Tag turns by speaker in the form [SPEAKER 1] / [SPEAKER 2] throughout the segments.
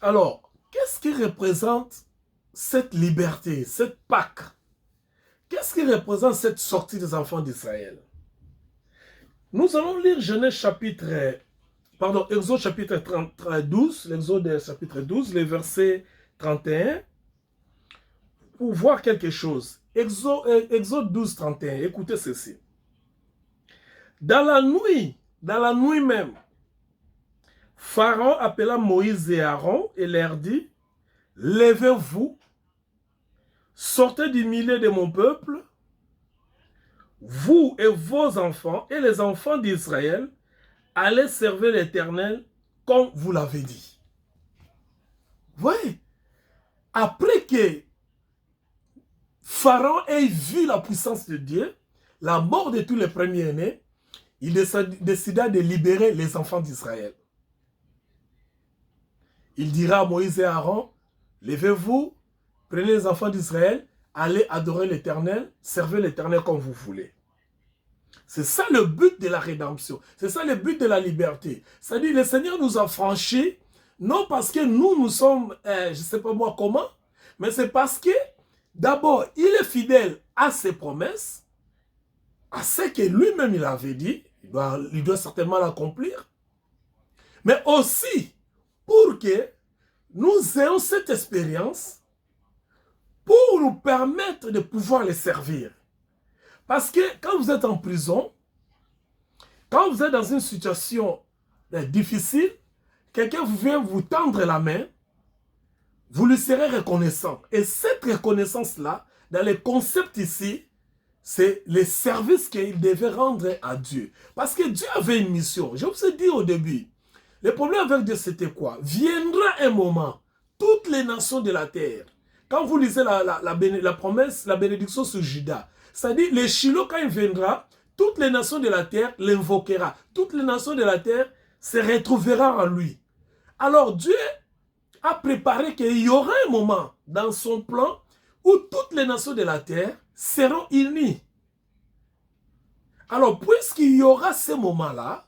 [SPEAKER 1] Alors, qu'est-ce qui représente cette liberté, cette Pâque? Qu'est-ce qui représente cette sortie des enfants d'Israël? Nous allons lire Genèse chapitre, Exode chapitre 12, l'Exode chapitre 12, les versets 31, pour voir quelque chose. Exode 12, 31, écoutez ceci. Dans la nuit même, Pharaon appela Moïse et Aaron et leur dit, levez-vous, sortez du milieu de mon peuple, vous et vos enfants et les enfants d'Israël, allez servir l'Éternel comme vous l'avez dit. Voyez, après que Pharaon ait vu la puissance de Dieu, la mort de tous les premiers-nés, il décida de libérer les enfants d'Israël. Il dira à Moïse et Aaron, levez-vous, prenez les enfants d'Israël, allez adorer l'Éternel, servez l'Éternel comme vous voulez. C'est ça le but de la rédemption. C'est ça le but de la liberté. C'est-à-dire, le Seigneur nous a franchis, non parce que nous sommes, je ne sais pas moi comment, mais c'est parce que, d'abord, il est fidèle à ses promesses, à ce que lui-même il avait dit, il doit certainement l'accomplir, mais aussi pour que nous ayons cette expérience pour nous permettre de pouvoir les servir. Parce que quand vous êtes en prison, quand vous êtes dans une situation difficile, quelqu'un vient vous tendre la main, vous lui serez reconnaissant. Et cette reconnaissance-là, dans les concepts ici, c'est les services qu'il devait rendre à Dieu. Parce que Dieu avait une mission. Je vous ai dit au début, le problème avec Dieu, c'était quoi? Viendra un moment, toutes les nations de la terre, quand vous lisez la promesse, la bénédiction sur Judas, c'est-à-dire, le Shiloh, quand il viendra, toutes les nations de la terre l'invoquera. Toutes les nations de la terre se retrouveront en lui. Alors, Dieu a préparé qu'il y aura un moment dans son plan où toutes les nations de la terre seront unies. Alors, puisqu'il y aura ce moment-là,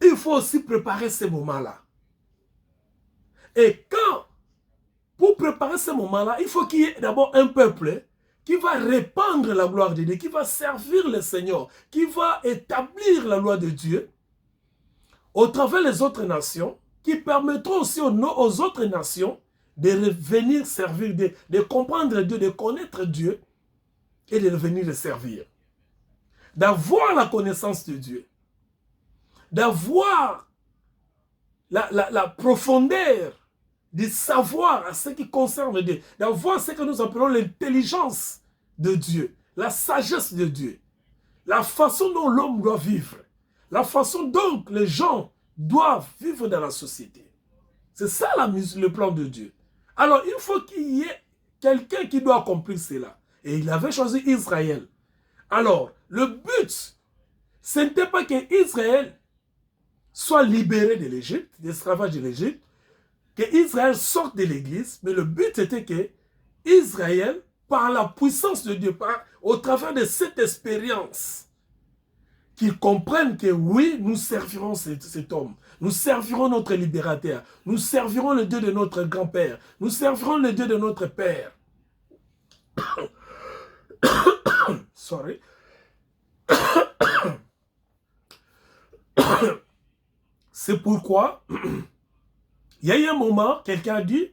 [SPEAKER 1] il faut aussi préparer ce moment-là. Et pour préparer ce moment-là, il faut qu'il y ait d'abord un peuple qui va répandre la gloire de Dieu, qui va servir le Seigneur, qui va établir la loi de Dieu au travers des autres nations, qui permettront aussi aux autres nations de venir servir, de comprendre Dieu, de connaître Dieu et de venir le servir. D'avoir la connaissance de Dieu, d'avoir la profondeur du savoir à ce qui concerne Dieu, d'avoir ce que nous appelons l'intelligence de Dieu, la sagesse de Dieu, la façon dont l'homme doit vivre, la façon dont les gens doivent vivre dans la société. C'est ça le plan de Dieu. Alors il faut qu'il y ait quelqu'un qui doit accomplir cela. Et il avait choisi Israël. Alors le but, ce n'était pas qu'Israël soit libéré de l'Égypte, de l'esclavage de l'Égypte, qu'Israël sorte de l'église, mais le but était que Israël, par la puissance de Dieu, au travers de cette expérience, qu'ils comprennent que oui, nous servirons cet homme, nous servirons notre libérateur, nous servirons le Dieu de notre grand-père, nous servirons le Dieu de notre père. Sorry. C'est pourquoi il y a eu un moment, quelqu'un a dit,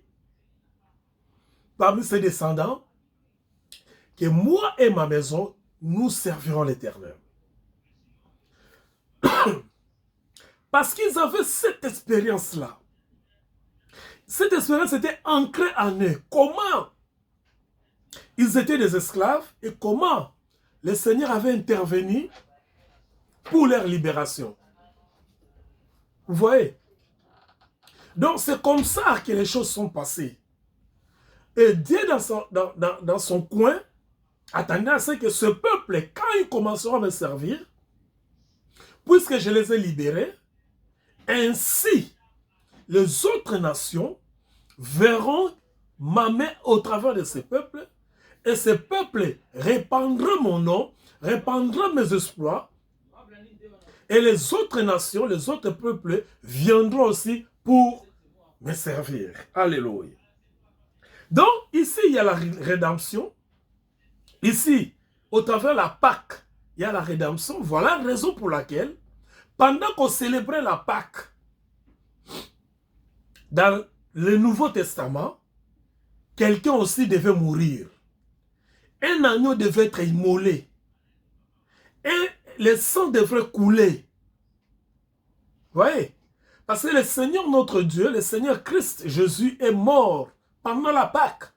[SPEAKER 1] parmi ses descendants, que moi et ma maison, nous servirons l'Éternel. Parce qu'ils avaient cette expérience-là. Cette expérience était ancrée en eux. Comment ils étaient des esclaves et comment le Seigneur avait intervenu pour leur libération. Vous voyez? Donc c'est comme ça que les choses sont passées. Et Dieu dans son coin attendait à ce que ce peuple, quand ils commenceront à me servir, puisque je les ai libérés, ainsi les autres nations verront ma main au travers de ces peuples, et ces peuples répandront mon nom, répandront mes exploits, et les autres nations, les autres peuples viendront aussi pour me servir. Alléluia. Donc, ici, il y a la rédemption. Ici, au travers de la Pâque, il y a la rédemption. Voilà la raison pour laquelle, pendant qu'on célébrait la Pâque, dans le Nouveau Testament, quelqu'un aussi devait mourir. Un agneau devait être immolé. Et le sang devrait couler. Vous voyez? Parce que le Seigneur notre Dieu, le Seigneur Christ Jésus est mort pendant la Pâque.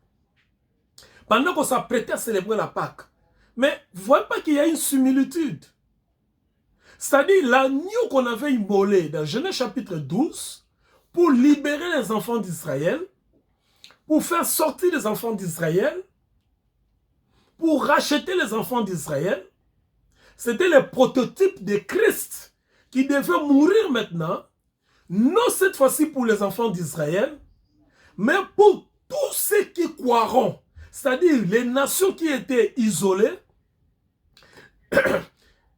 [SPEAKER 1] Pendant qu'on s'apprêtait à célébrer la Pâque. Mais vous ne voyez pas qu'il y a une similitude. C'est-à-dire l'agneau qu'on avait immolé dans Genèse chapitre 12 pour libérer les enfants d'Israël, pour faire sortir les enfants d'Israël, pour racheter les enfants d'Israël, c'était le prototype de Christ qui devait mourir maintenant, non cette fois-ci pour les enfants d'Israël, mais pour tous ceux qui croiront, c'est-à-dire les nations qui étaient isolées,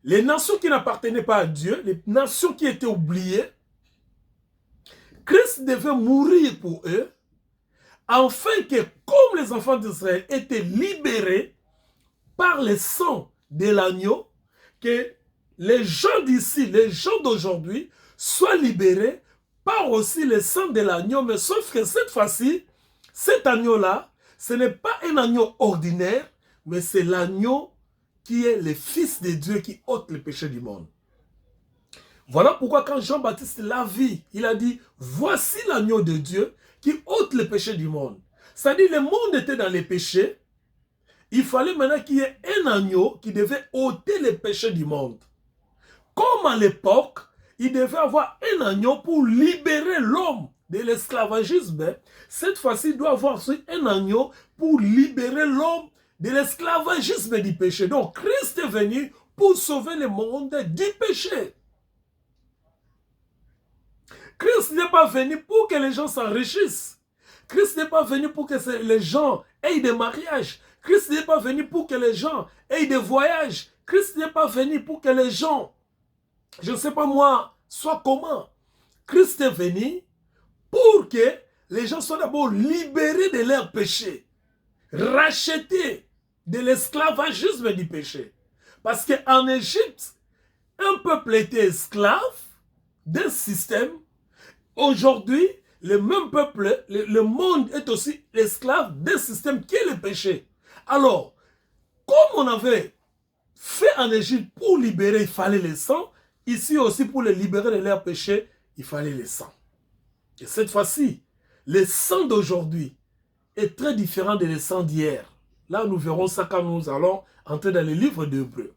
[SPEAKER 1] les nations qui n'appartenaient pas à Dieu, les nations qui étaient oubliées. Christ devait mourir pour eux, afin que, comme les enfants d'Israël étaient libérés par le sang de l'agneau, que les gens d'ici, les gens d'aujourd'hui, soient libérés par aussi le sang de l'agneau. Mais sauf que cette fois-ci, cet agneau-là, ce n'est pas un agneau ordinaire, mais c'est l'agneau qui est le Fils de Dieu qui ôte le péché du monde. Voilà pourquoi quand Jean-Baptiste l'a vu, il a dit, voici l'agneau de Dieu qui ôte le péché du monde. C'est-à-dire le monde était dans les péchés. Il fallait maintenant qu'il y ait un agneau qui devait ôter les péchés du monde. Comme à l'époque, il devait avoir un agneau pour libérer l'homme de l'esclavagisme. Cette fois-ci, il doit avoir un agneau pour libérer l'homme de l'esclavagisme du péché. Donc, Christ est venu pour sauver le monde du péché. Christ n'est pas venu pour que les gens s'enrichissent. Christ n'est pas venu pour que les gens aient des mariages. Christ n'est pas venu pour que les gens aient des voyages. Christ n'est pas venu pour que les gens, je ne sais pas moi, soient comment. Christ est venu pour que les gens soient d'abord libérés de leurs péchés, rachetés de l'esclavagisme du péché. Parce qu'en Égypte, un peuple était esclave d'un système. Aujourd'hui, le même peuple, le monde est aussi esclave d'un système qui est le péché. Alors, comme on avait fait en Égypte pour libérer, il fallait le sang. Ici aussi, pour les libérer de leurs péchés, il fallait le sang. Et cette fois-ci, le sang d'aujourd'hui est très différent de le sang d'hier. Là, nous verrons ça quand nous allons entrer dans les livres d'Hébreux.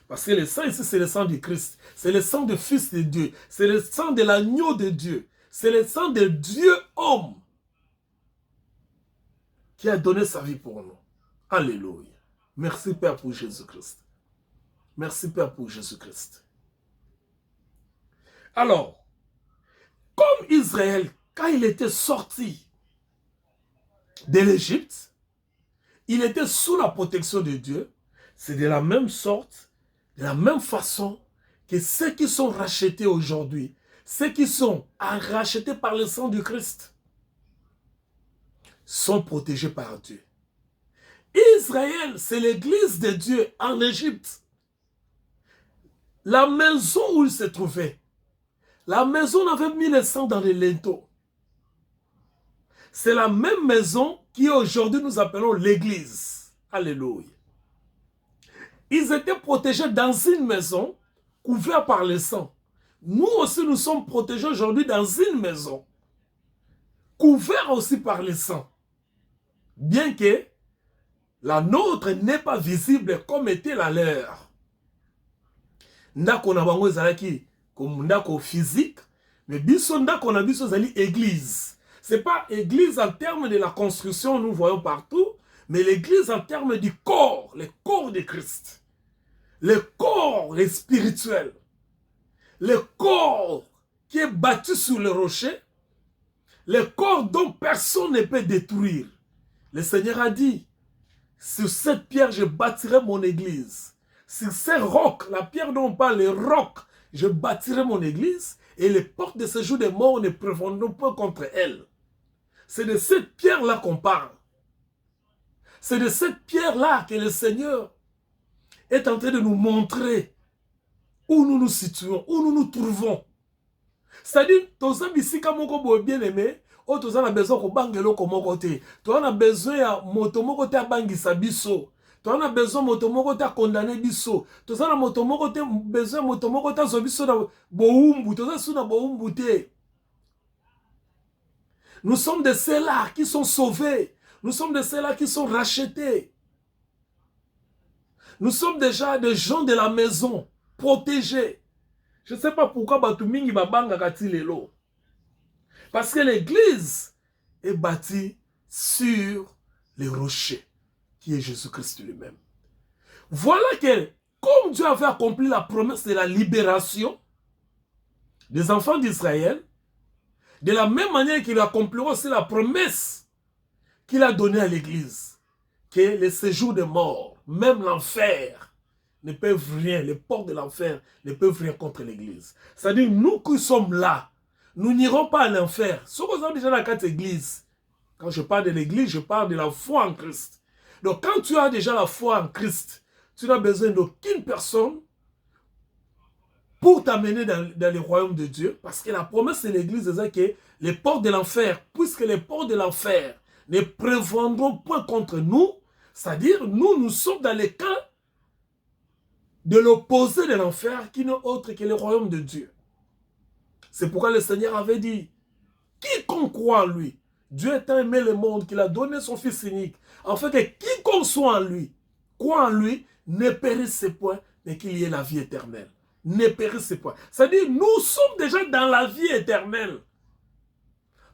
[SPEAKER 1] Parce que le sang ici, c'est le sang du Christ. C'est le sang du Fils de Dieu. C'est le sang de l'agneau de Dieu. C'est le sang de Dieu homme qui a donné sa vie pour nous. Alléluia. Merci Père pour Jésus-Christ. Merci Père pour Jésus-Christ. Alors, comme Israël, quand il était sorti de l'Égypte, il était sous la protection de Dieu. C'est de la même sorte, de la même façon que ceux qui sont rachetés aujourd'hui, ceux qui sont rachetés par le sang du Christ, sont protégés par Dieu. Israël, c'est l'église de Dieu en Égypte. La maison où il se trouvait, la maison avait mis le sang dans les linteaux. C'est la même maison qui aujourd'hui nous appelons l'église. Alléluia. Ils étaient protégés dans une maison couverte par le sang. Nous aussi, nous sommes protégés aujourd'hui dans une maison couverte aussi par le sang. Bien que la nôtre n'est pas visible comme était la leur. Ndako na bango ezalaki comme ndako physique, mais biso ndako na biso ezali église. C'est pas église en termes de la construction, nous voyons partout, mais l'église en termes du corps, le corps de Christ. Le corps est spirituel. Le corps qui est bâti sur le rocher. Le corps dont personne ne peut détruire. Le Seigneur a dit, sur cette pierre, je bâtirai mon église. Sur ces rocs, la pierre dont on parle, les rocs, je bâtirai mon église. Et les portes de séjour des morts ne prévaudront pas contre elle. C'est de cette pierre-là qu'on parle. C'est de cette pierre-là que le Seigneur est en train de nous montrer où nous nous situons, où nous nous trouvons. C'est-à-dire, tous les bien aimé, oh, tous a besoin de bangelo comme côté. Tu as besoin de motomoko te bangisa biso. Tu as besoin de motomoko te condamner biso. Tu as besoin de motomoko te zobiso na boumbu. Tu as besoin de boumbu te. Nous sommes de ceux-là qui sont sauvés. Nous sommes de ceux-là qui sont rachetés. Nous sommes déjà des gens de la maison, protégés. Je ne sais pas pourquoi Batumingi Babanga Katilelo. Parce que l'église est bâtie sur les rochers, qui est Jésus-Christ lui-même. Voilà que, comme Dieu avait accompli la promesse de la libération des enfants d'Israël, de la même manière qu'il accomplira aussi la promesse qu'il a donnée à l'église, que les séjours de mort, même l'enfer, ne peuvent rien, les portes de l'enfer ne peuvent rien contre l'église. C'est-à-dire, nous qui sommes là, nous n'irons pas à l'enfer. Ce qu'on a déjà dans la carte église. Quand je parle de l'église, je parle de la foi en Christ. Donc, quand tu as déjà la foi en Christ, tu n'as besoin d'aucune personne pour t'amener dans le royaume de Dieu. Parce que la promesse de l'église c'est que les portes de l'enfer, puisque les portes de l'enfer ne prévaudront point contre nous, c'est-à-dire, nous sommes dans le cas de l'opposé de l'enfer qui n'est autre que le royaume de Dieu. C'est pourquoi le Seigneur avait dit, quiconque croit en lui, Dieu a aimé le monde qu'il a donné son Fils unique, en fait que quiconque soit en lui, croit en lui, ne périsse point, mais qu'il y ait la vie éternelle. Ne périsse point. C'est-à-dire, nous sommes déjà dans la vie éternelle.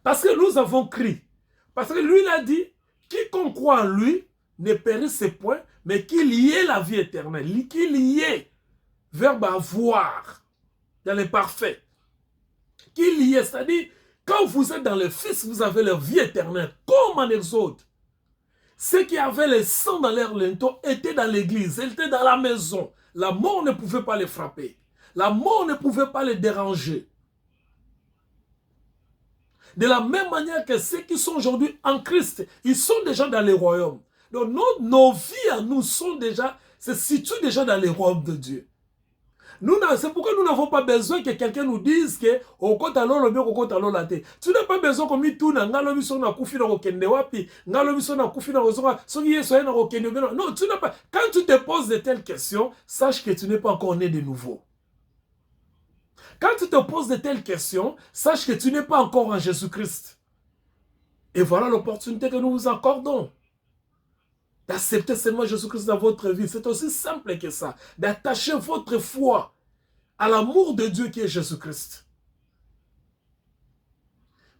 [SPEAKER 1] Parce que nous avons crié. Parce que lui, il a dit, quiconque croit en lui, ne périsse point, mais qu'il y ait la vie éternelle. Qu'il y ait, verbe avoir, dans les parfaits. Qu'il y ait, c'est-à-dire, quand vous êtes dans le Fils, vous avez la vie éternelle, comme en Exode. Ceux qui avaient le sang dans leur linteau étaient dans l'église, ils étaient dans la maison. La mort ne pouvait pas les frapper. La mort ne pouvait pas les déranger. De la même manière que ceux qui sont aujourd'hui en Christ, ils sont déjà dans les royaumes. Donc nos vies à nous sont déjà, se situent déjà dans les royaumes de Dieu. C'est pourquoi nous n'avons pas besoin que quelqu'un nous dise que tu n'as pas besoin comme tout non, tu n'as pas. Quand tu te poses de telles questions, sache que tu n'es pas encore né de nouveau. Quand tu te poses de telles questions, sache que tu n'es pas encore en Jésus-Christ. Et voilà l'opportunité que nous vous accordons. D'accepter seulement Jésus-Christ dans votre vie. C'est aussi simple que ça. D'attacher votre foi à l'amour de Dieu qui est Jésus-Christ.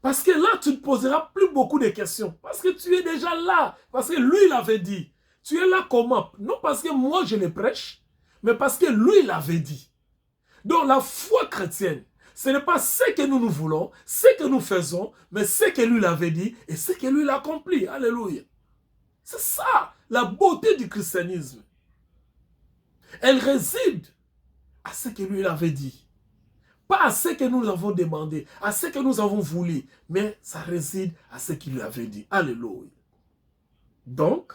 [SPEAKER 1] Parce que là, tu ne poseras plus beaucoup de questions. Parce que tu es déjà là. Parce que lui, il avait dit. Tu es là comment? Non parce que moi, je le prêche, mais parce que lui, il avait dit. Donc, la foi chrétienne, ce n'est pas ce que nous voulons, ce que nous faisons, mais ce que lui l'avait dit et ce que lui l'accomplit. Alléluia. C'est ça, la beauté du christianisme. Elle réside à ce que lui avait dit. Pas à ce que nous avons demandé, à ce que nous avons voulu, mais ça réside à ce qu'il lui avait dit. Alléluia. Donc,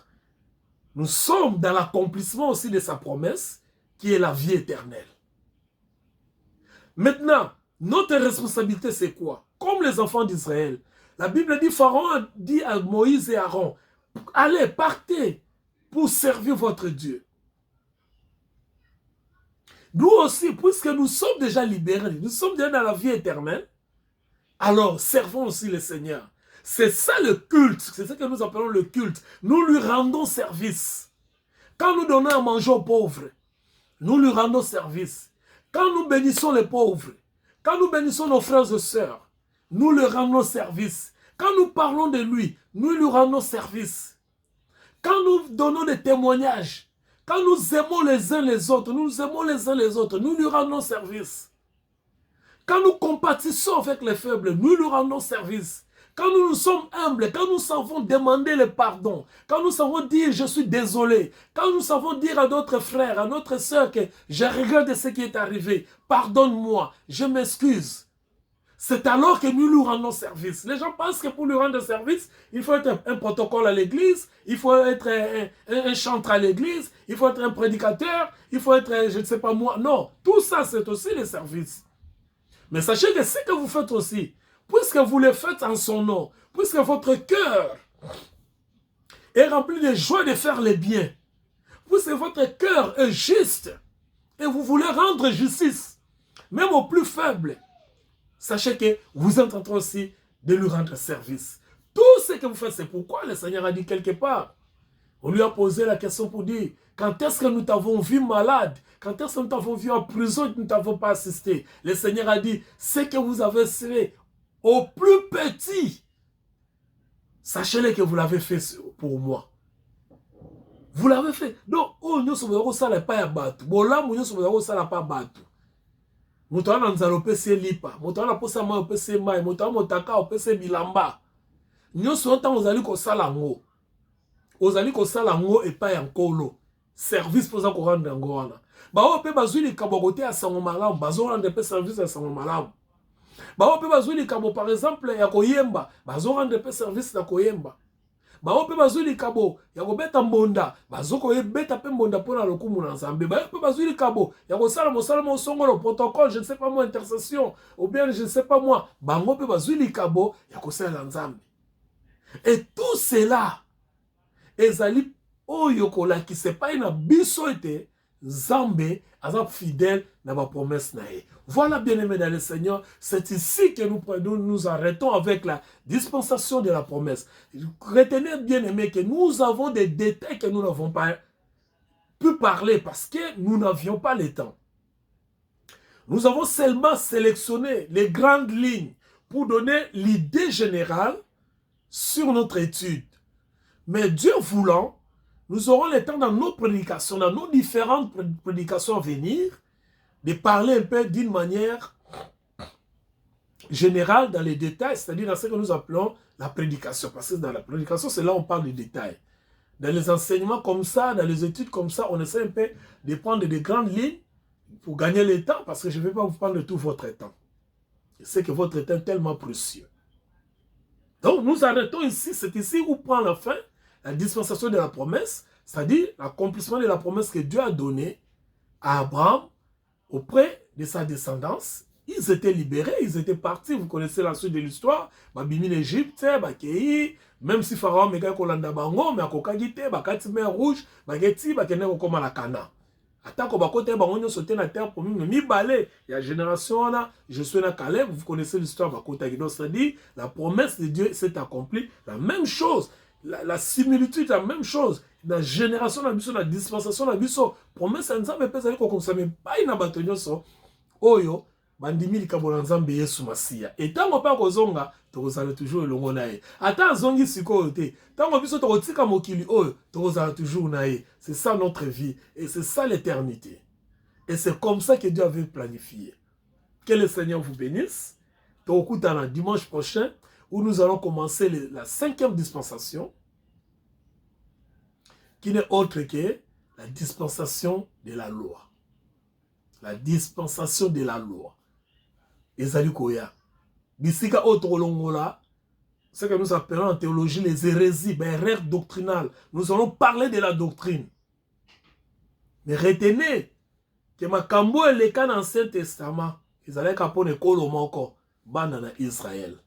[SPEAKER 1] nous sommes dans l'accomplissement aussi de sa promesse, qui est la vie éternelle. Maintenant, notre responsabilité, c'est quoi? Comme les enfants d'Israël, la Bible dit, Pharaon a dit à Moïse et Aaron, allez, partez pour servir votre Dieu. Nous aussi, puisque nous sommes déjà libérés, nous sommes déjà dans la vie éternelle, alors servons aussi le Seigneur. C'est ça le culte, c'est ce que nous appelons le culte. Nous lui rendons service. Quand nous donnons à manger aux pauvres, nous lui rendons service. Quand nous bénissons les pauvres, quand nous bénissons nos frères et sœurs, nous leur rendons service. Quand nous parlons de lui, nous lui rendons service. Quand nous donnons des témoignages, quand nous aimons les uns les autres, nous aimons les uns les autres, nous lui rendons service. Quand nous compatissons avec les faibles, nous lui rendons service. Quand nous nous sommes humbles, quand nous savons demander le pardon, quand nous savons dire je suis désolé, quand nous savons dire à notre frère, à notre soeur que je regrette ce qui est arrivé, pardonne-moi, je m'excuse. c'est alors que nous lui rendons service. Les gens pensent que pour lui rendre service, il faut être un protocole à l'église, il faut être un chantre à l'église, il faut être un prédicateur, il faut être, je ne sais pas moi. Non, tout ça, c'est aussi le service. Mais sachez que ce que vous faites aussi, puisque vous le faites en son nom, puisque votre cœur est rempli de joie de faire le bien, puisque votre cœur est juste, et vous voulez rendre justice, même aux plus faibles, sachez que vous êtes en train aussi de lui rendre service. Tout ce que vous faites, c'est pourquoi le Seigneur a dit quelque part. On lui a posé la question pour dire, quand est-ce que nous t'avons vu malade? Quand est-ce que nous t'avons vu en prison et que nous ne t'avons pas assisté? Le Seigneur a dit, ce que vous avez fait au plus petit, sachez-le que vous l'avez fait pour moi. Vous l'avez fait. Donc, oh, nous sommes ça pas à battre. Bon, là, nous sommes ça pas battre. Moutana nzalo pese lipa, moutana posa ma pese mai, moutana motaka pese bilamba. Nous sommes tant aux ali ko salango. Aux ali ko salango et pas encore service pour ça qu'on rende ngona. Ba o pe bazuli kabogote à sango malam, bazo rende pe service à sango malam. Ba o pe bazuli kabo par exemple ya koyemba, bazo rende pe service na koyemba. Ba o pe bazuli kabo ya ko beta mbonda, bazo ko beta pe mbonda pona lokumu na nzambe. Ba o pe bazuli kabo ya ko sala mo songolo protocole, je ne sais pas moi intercession ou bien je ne sais pas moi, bango pe bazuli kabo ya ko sala nzambe. Et tout cela ezali oyo kolaki c'est pas une biso ete Nzambe azap fidèle na ba promesse na ye. Voilà, bien-aimés dans le Seigneur, c'est ici que nous arrêtons avec la dispensation de la promesse. Retenez, bien-aimés, que nous avons des détails que nous n'avons pas pu parler parce que nous n'avions pas le temps. Nous avons seulement sélectionné les grandes lignes pour donner l'idée générale sur notre étude. Mais Dieu voulant, nous aurons le temps dans nos prédications, dans nos différentes prédications à venir, de parler un peu d'une manière générale dans les détails, c'est-à-dire dans ce que nous appelons la prédication. Parce que dans la prédication, c'est là où on parle de détails. Dans les enseignements comme ça, dans les études comme ça, on essaie un peu de prendre des grandes lignes pour gagner le temps, parce que je ne vais pas vous prendre tout votre temps. Je sais que votre temps est tellement précieux. Donc nous arrêtons ici, c'est ici où prend la fin la dispensation de la promesse, c'est-à-dire l'accomplissement de la promesse que Dieu a donnée à Abraham auprès de sa descendance. Ils étaient libérés, ils étaient partis, vous connaissez la suite de l'histoire, Babimi l'Égypte, Bakei, même si Pharaon mega kolanda bango, mais à Kokagite, Bakati mer rouge, Bageti, Bakene Kokoma la Kana. Attends bakote bango sauté na terre pour mi balé, il y a génération là, je suis na Caleb, vous connaissez l'histoire Bakota Gido, c'est-à-dire la promesse de Dieu s'est accomplie, la même chose. La similitude, la même chose. La génération, la dispensation, la promesse, Nzambe pesa ko konsame pas ina batonyo so. Oyo bandimi likabona Nzambe Yesu Masia. Et tango pa kozonga, tokozala toujours elongo na ye. Ata zongi sikoyo te. Tango biso tokotika mokili oyo, tokozala toujours na ye. C'est ça notre vie et c'est ça l'éternité. Et c'est comme ça que Dieu avait planifié. Que le Seigneur vous bénisse. Tokutana dimanche prochain, où nous allons commencer la 5e dispensation, qui n'est autre que la dispensation de la loi. La dispensation de la loi. Ezali koya. Bisika autre longola, ce que nous appelons en théologie les hérésies, erreurs doctrinales. Nous allons parler de la doctrine. Mais retenez que makambo et les cas dans l'Ancien Testament, ils allaient capone kolo moko, banana Israël.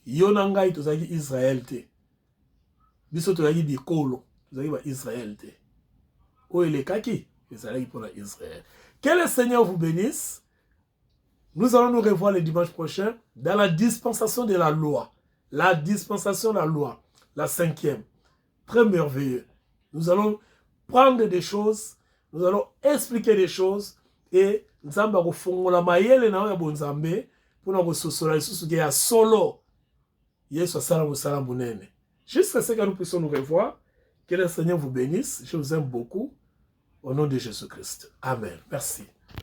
[SPEAKER 1] Yonangai tozaki Israël te. Biso tozaki bikolo, tozaki ba Israël te. O ele kaki, ezalaki pour Israël. Que le Seigneur vous bénisse. Nous allons nous revoir le dimanche prochain dans la dispensation de la loi. La dispensation de la loi, la 5e. Très merveilleux. Nous allons prendre des choses, nous allons expliquer des choses et Nzamba kofongola mayele na ya bonzambe pour nous sosola lisusu ke ya solo. Yesu asala musala munene. Jusqu'à ce que nous puissions nous revoir, que le Seigneur vous bénisse. Je vous aime beaucoup. Au nom de Jésus-Christ. Amen. Merci.